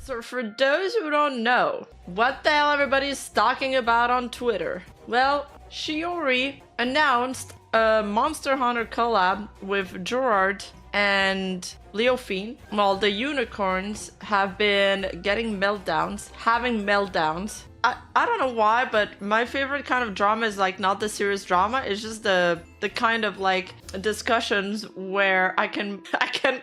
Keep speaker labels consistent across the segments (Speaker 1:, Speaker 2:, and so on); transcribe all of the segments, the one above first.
Speaker 1: So for those who don't know, what the hell everybody's talking about on Twitter? Well, Shiori announced a Monster Hunter collab with Gerard and Leofine. Well, the unicorns have been getting meltdowns, having meltdowns. I don't know why, but my favorite kind of drama is like not the serious drama. It's just the kind of like discussions where I can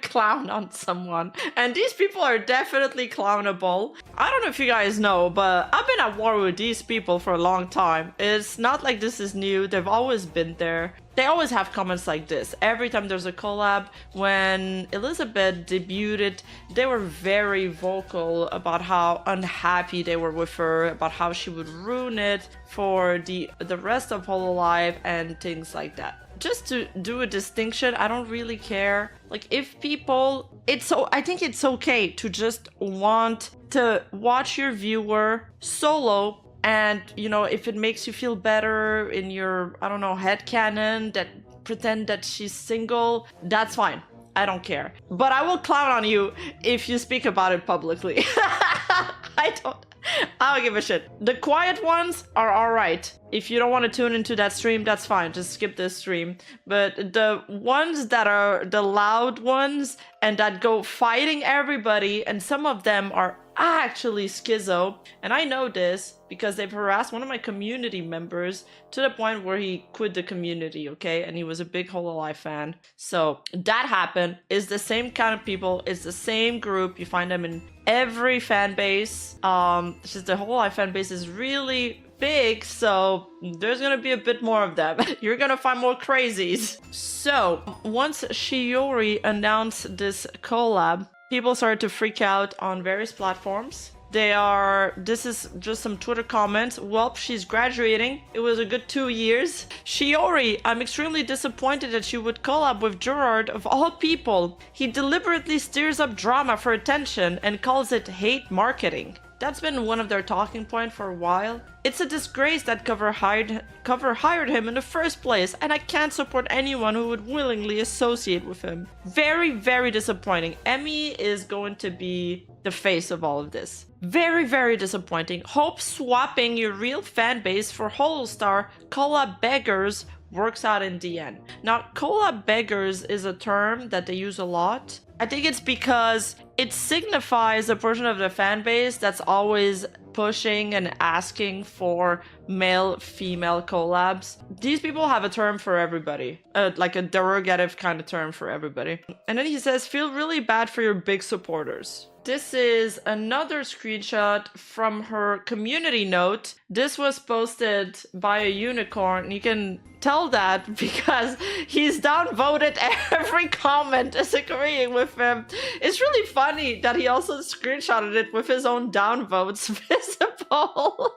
Speaker 1: clown on someone. And these people are definitely clownable. I don't know if you guys know, but I've been at war with these people for a long time. It's not like this is new. They've always been there. They always have comments like this. Every time there's a collab, when Elizabeth debuted, they were very vocal about how unhappy they were with her, about how she would ruin it for the rest of Hololive and things like that. Just to do a distinction, I don't really care. Like if people, I think it's okay to just want to watch your viewer solo. And, you know, if it makes you feel better in your, I don't know, headcanon, that pretend that she's single, that's fine. I don't care. But I will clown on you if you speak about it publicly. I don't give a shit. The quiet ones are alright. If you don't want to tune into that stream, that's fine. Just skip this stream. But the ones that are the loud ones and that go fighting everybody, and some of them are actually schizo, and I know this because they've harassed one of my community members to the point where he quit the community, okay? And he was a big Hololive fan. So that happened. It's the same kind of people. It's the same group. You find them in every fan base. It's just the Hololive fan base is really big, so there's gonna be a bit more of them. You're gonna find more crazies. So once Shiori announced this collab, people started to freak out on various platforms. This is just some Twitter comments. Welp, she's graduating. It was a good 2 years. Shiori, I'm extremely disappointed that she would collab with Gerard of all people. He deliberately steers up drama for attention and calls it hate marketing. That's been one of their talking points for a while. It's a disgrace that Cover hired him in the first place, and I can't support anyone who would willingly associate with him. Very, very disappointing. Emmy is going to be the face of all of this. Very, very disappointing. Hope swapping your real fan base for Holostar collab beggars works out in the end. Now, collab beggars is a term that they use a lot. I think it's because it signifies a portion of the fan base that's always pushing and asking for male-female collabs. These people have a term for everybody, like a derogative kind of term for everybody. And then he says, feel really bad for your big supporters. This is another screenshot from her community note. This was posted by a unicorn. You can tell that because he's downvoted every comment disagreeing with him. It's really funny that he also screenshotted it with his own downvotes visible.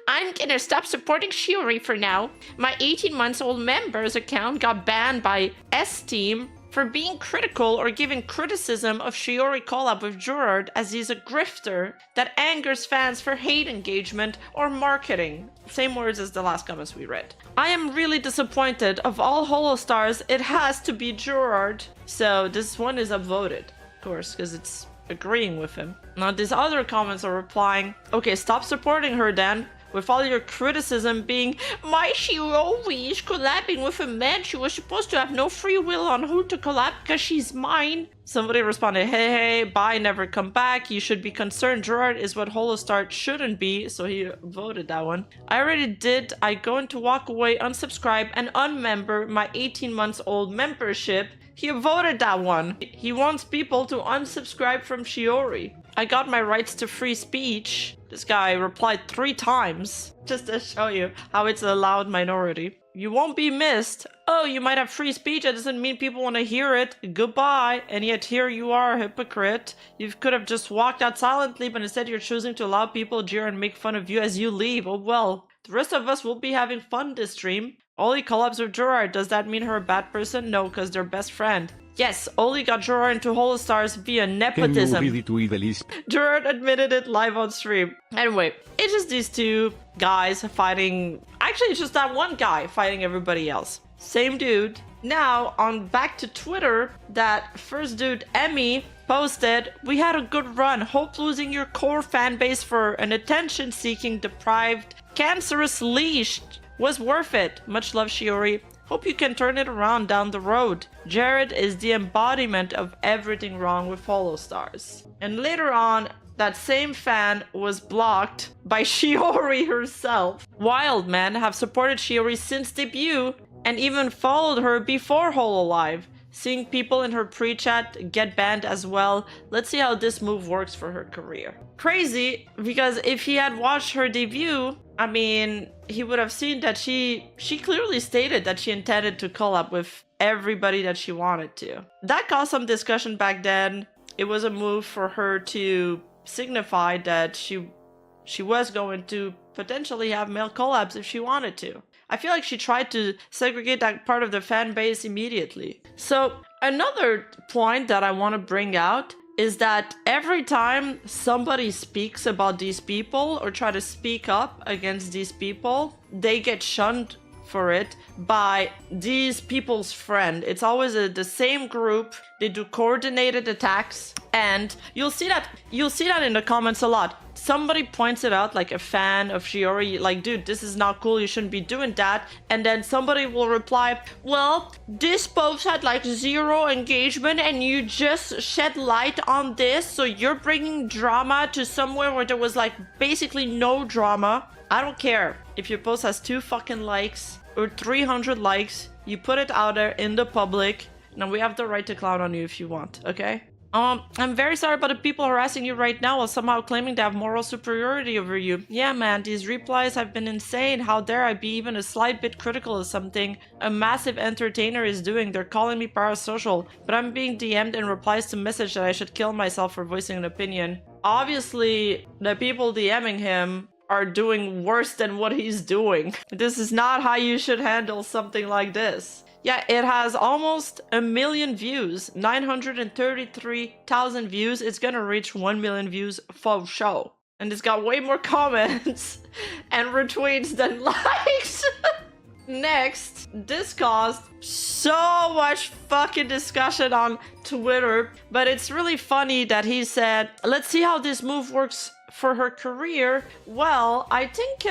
Speaker 1: I'm gonna stop supporting Shiori for now. My 18-month-old member's account got banned by S-Team for being critical or giving criticism of Shiori collab with Gerard, as he's a grifter that angers fans for hate engagement or marketing. Same words as the last comments we read. I am really disappointed. Of all Holostars, it has to be Gerard. So this one is upvoted, of course, because it's agreeing with him. Now these other comments are replying, okay, stop supporting her then. With all your criticism being, my Shiori is collabing with a man she was supposed to have no free will on who to collab because she's mine. Somebody responded, hey, bye, never come back. You should be concerned. Gerard is what Holostart shouldn't be. So he voted that one. I already did. I'm going to walk away, unsubscribe, and unmember my 18-month-old membership. He voted that one. He wants people to unsubscribe from Shiori. I got my rights to free speech. This guy replied 3 times just to show you how it's a loud minority. You won't be missed. Oh, you might have free speech. That doesn't mean people want to hear it. Goodbye. And yet here you are, a hypocrite. You could have just walked out silently, but instead you're choosing to allow people to jeer and make fun of you as you leave. Oh well. The rest of us will be having fun this stream. Oli collabs with Gerard. Does that mean her a bad person? No, because they're best friend. Yes, Oli got Gerard into Holostars via nepotism. Gerard admitted it live on stream. Anyway, it's just these two guys fighting. Actually, it's just that one guy fighting everybody else. Same dude. Now, on back to Twitter, that first dude, Emmy, posted, "We had a good run. Hope losing your core fan base for an attention-seeking, deprived, cancerous leash was worth it. Much love, Shiori. Hope you can turn it around down the road. Jared is the embodiment of everything wrong with Holostars." And later on, that same fan was blocked by Shiori herself. Wild men have supported Shiori since debut and even followed her before Hololive. Seeing people in her pre-chat get banned as well. Let's see how this move works for her career. Crazy, because if he had watched her debut, I mean, he would have seen that she clearly stated that she intended to collab with everybody that she wanted to. That caused some discussion back then. It was a move for her to signify that she was going to potentially have male collabs if she wanted to. I feel like she tried to segregate that part of the fan base immediately. So another point that I want to bring out is that every time somebody speaks about these people or try to speak up against these people, they get shunned for it by these people's friend. It's always the same group. They do coordinated attacks, and you'll see that in the comments a lot. Somebody points it out, like a fan of Shiori, like, dude, this is not cool, you shouldn't be doing that. And then somebody will reply, well, this post had like 0 engagement and you just shed light on this, so you're bringing drama to somewhere where there was like basically no drama. I don't care if your post has 2 fucking likes or 300 likes, you put it out there in the public. Now we have the right to clown on you if you want, okay? I'm very sorry about the people harassing you right now while somehow claiming to have moral superiority over you. Yeah, man, these replies have been insane. How dare I be even a slight bit critical of something a massive entertainer is doing? They're calling me parasocial, but I'm being DM'd in replies to message that I should kill myself for voicing an opinion. Obviously, the people DMing him are doing worse than what he's doing. This is not how you should handle something like this. Yeah, it has almost 1 million views, 933,000 views. It's gonna reach 1 million views for show. And it's got way more comments and retweets than likes. Next, this caused so much fucking discussion on Twitter, but it's really funny that he said, let's see how this move works for her career. Well, I think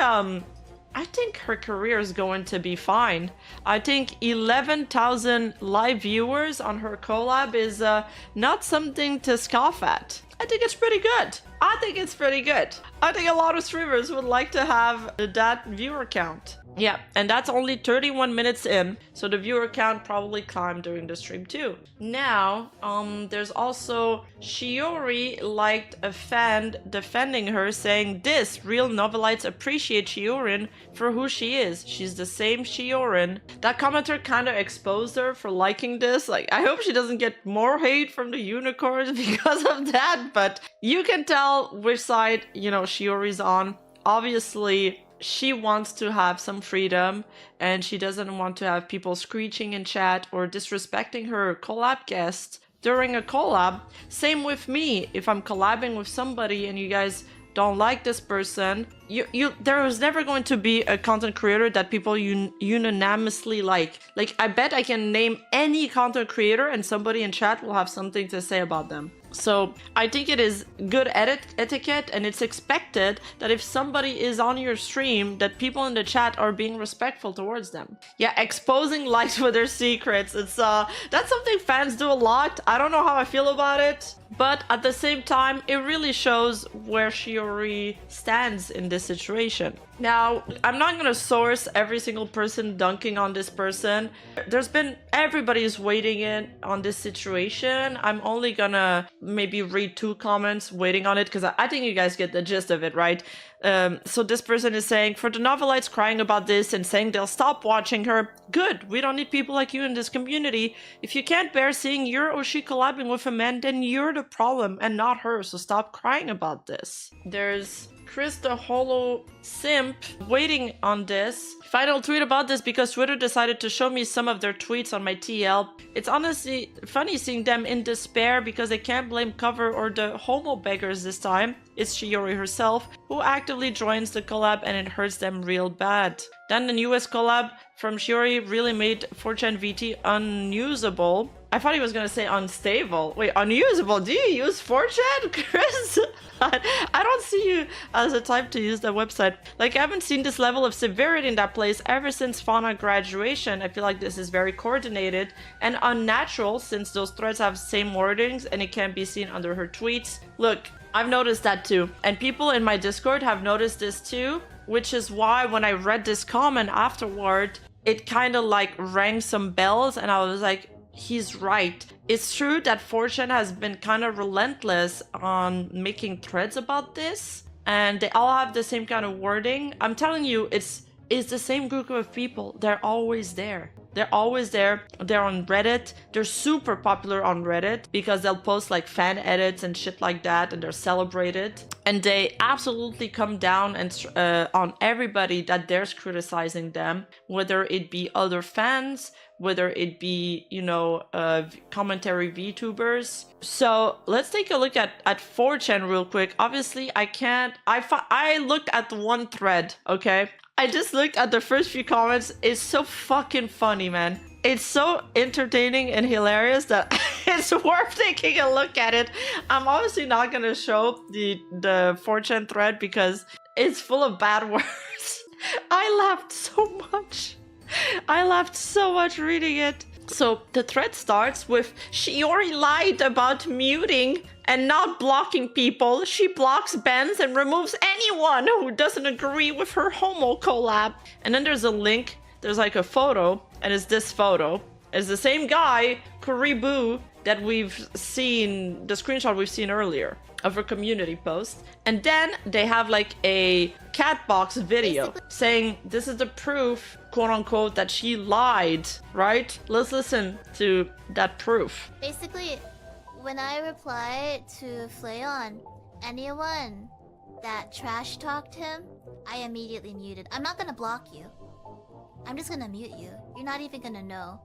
Speaker 1: her career is going to be fine. I think 11,000 live viewers on her collab is not something to scoff at. I think it's pretty good. I think it's pretty good. I think a lot of streamers would like to have that viewer count. Yeah, and that's only 31 minutes in, so the viewer count probably climbed during the stream too. Now, there's also Shiori liked a fan defending her, saying, "This real novelites appreciate Shiorin for who she is. She's the same Shiorin." That commenter kind of exposed her for liking this. Like, I hope she doesn't get more hate from the unicorns because of that, but you can tell which side, you know, Shiori's on. Obviously, she wants to have some freedom and she doesn't want to have people screeching in chat or disrespecting her collab guests during a collab. Same with me. If I'm collabing with somebody and you guys don't like this person, there is never going to be a content creator that people unanimously like. Like, I bet I can name any content creator and somebody in chat will have something to say about them. So I think it is good etiquette, and it's expected that if somebody is on your stream, that people in the chat are being respectful towards them. Yeah, exposing likes with their secrets. It's that's something fans do a lot. I don't know how I feel about it, but at the same time, it really shows where Shiori stands in this situation. Now, I'm not gonna source every single person dunking on this person. Everybody's waiting in on this situation. I'm only gonna maybe read 2 comments waiting on it because I think you guys get the gist of it, right? So this person is saying, for the novelites crying about this and saying they'll stop watching her, good, we don't need people like you in this community. If you can't bear seeing your or she collabing with a man, then you're the problem and not her, so stop crying about this. There's Chris the Holo Simp waiting on this. Final tweet about this because Twitter decided to show me some of their tweets on my TL. It's honestly funny seeing them in despair because they can't blame cover or the homo beggars this time. It's Shiori herself who actively joins the collab and it hurts them real bad. Then the newest collab from Shiori really made 4chan VT unusable. I thought he was gonna say unstable. Wait, unusable? Do you use 4chan, Chris? I don't see you as a type to use that website. Like, I haven't seen this level of severity in that place ever since Fauna graduation. I feel like this is very coordinated and unnatural since those threads have same wordings and it can be seen under her tweets. Look, I've noticed that too. And people in my Discord have noticed this too, which is why when I read this comment afterward, it kind of like rang some bells and I was like, he's right. It's true that 4chan has been kind of relentless on making threads about this, and they all have the same kind of wording. I'm telling you, it's the same group of people. They're always there. They're always there. They're on Reddit. They're super popular on Reddit because they'll post like fan edits and shit like that, and they're celebrated. And they absolutely come down and on everybody that dares criticizing them, whether it be other fans, whether it be, you know, commentary VTubers. So let's take a look at 4chan real quick. Obviously, I looked at the one thread, okay? I just looked at the first few comments. It's so fucking funny, man. It's so entertaining and hilarious that it's worth taking a look at it. I'm obviously not gonna show the 4chan thread because it's full of bad words. I laughed so much. I laughed so much reading it. So the thread starts with Shiori lied about muting and not blocking people. She blocks, bans, and removes anyone who doesn't agree with her homo collab. And then there's a link. There's like a photo, and it's this photo. It's the same guy, Kuribu, that we've seen, the screenshot we've seen earlier of her community post. And then they have like a cat box video saying this is the proof, quote unquote, that she lied, right? Let's listen to that proof.
Speaker 2: Basically, when I reply to Flayon, anyone that trash talked him, I immediately muted. I'm not gonna block you. I'm just gonna mute you. You're not even gonna know.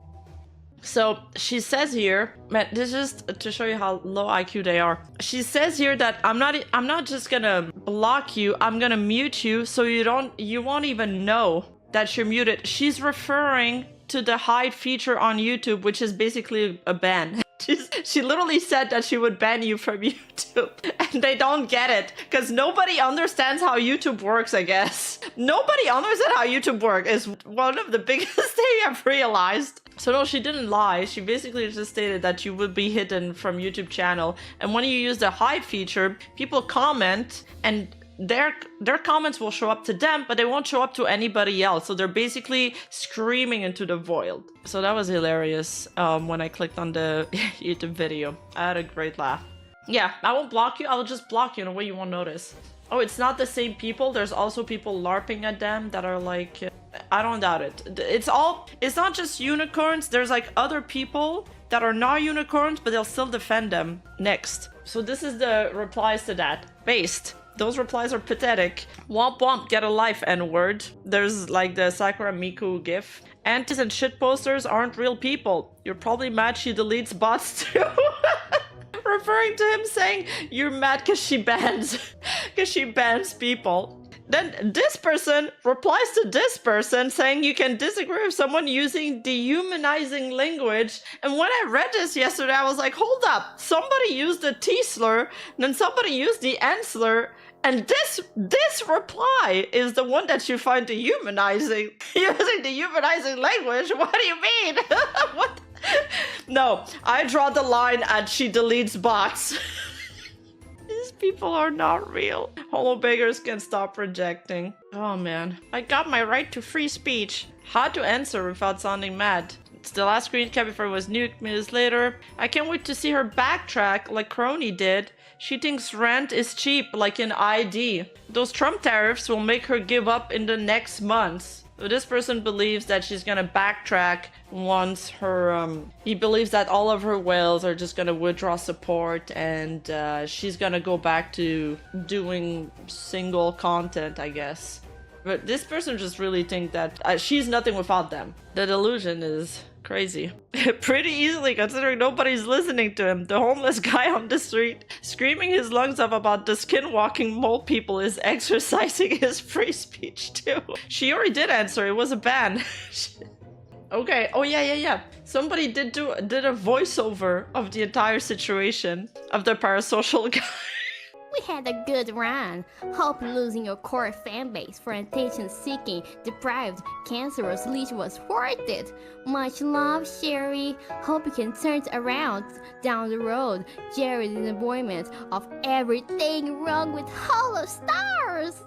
Speaker 1: So she says here, man, this is just to show you how low IQ they are. She says here that I'm not just gonna block you, I'm gonna mute you so you won't even know that you're muted. She's referring to the hide feature on YouTube, which is basically a ban. She literally said that she would ban you from YouTube, and they don't get it because nobody understands how YouTube works, I guess. Nobody understands how YouTube works is one of the biggest things I've realized. So no, she didn't lie. She basically just stated that you would be hidden from YouTube channel, and when you use the hide feature, people comment and their comments will show up to them, but they won't show up to anybody else. So they're basically screaming into the void. So that was hilarious when I clicked on the YouTube video. I had a great laugh. Yeah, I won't block you. I'll just block you in a way you won't notice. Oh, it's not the same people. There's also people LARPing at them that are like, I don't doubt it. It's not just unicorns. There's like other people that are not unicorns, but they'll still defend them. Next. So this is the replies to that. Based. Those replies are pathetic. Womp womp, get a life, N-word. There's like the Sakura Miku gif. Antis and shit posters aren't real people. You're probably mad she deletes bots too. Referring to him saying you're mad because she bans people. Then this person replies to this person saying you can disagree with someone using dehumanizing language. And when I read this yesterday, I was like, hold up. Somebody used the T slur, and then somebody used the N slur. And this reply is the one that you find dehumanizing. Using dehumanizing language? What do you mean? What? No, I draw the line at she deletes bots. These people are not real. Holo beggars can stop rejecting. Oh man. I got my right to free speech. How to answer without sounding mad. It's the last screen cap before it was nuked minutes later. I can't wait to see her backtrack like Crony did. She thinks rent is cheap like in ID. Those Trump tariffs will make her give up in the next months. So this person believes that she's gonna backtrack once her, he believes that all of her whales are just gonna withdraw support and she's gonna go back to doing single content, I guess. But this person just really thinks that she's nothing without them. The delusion is Crazy. Pretty easily, considering nobody's listening to him. The homeless guy on the street screaming his lungs up about the skinwalking mole people is exercising his free speech too. Shiori did answer, it was a ban. Okay, oh yeah. Somebody did a voiceover of the entire situation of the parasocial guy.
Speaker 3: We had a good run. Hope losing your core fanbase for attention-seeking, deprived, cancerous leech was worth it. Much love, Shiori. Hope you can turn it around down the road. Jerry's disappointment of everything wrong with Holostars.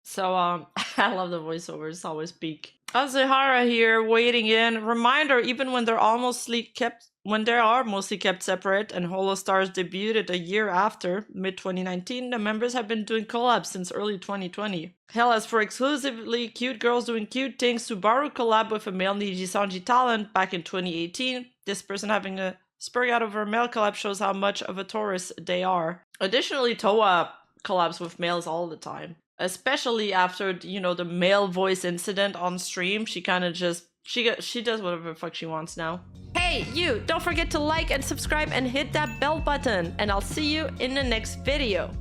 Speaker 1: So, I love the voiceovers, always peak. Azehara here, waiting in. Reminder, even when they're mostly kept separate and Holostars debuted a year after, mid-2019, the members have been doing collabs since early 2020. Hell, as for exclusively cute girls doing cute things, Subaru collab with a male Nijisanji talent back in 2018. This person having a spur out of her male collab shows how much of a Taurus they are. Additionally, Toa collabs with males all the time. Especially after, you know, the male voice incident on stream, she kind of just, she does whatever the fuck she wants now. Hey, you, don't forget to like and subscribe and hit that bell button, and I'll see you in the next video.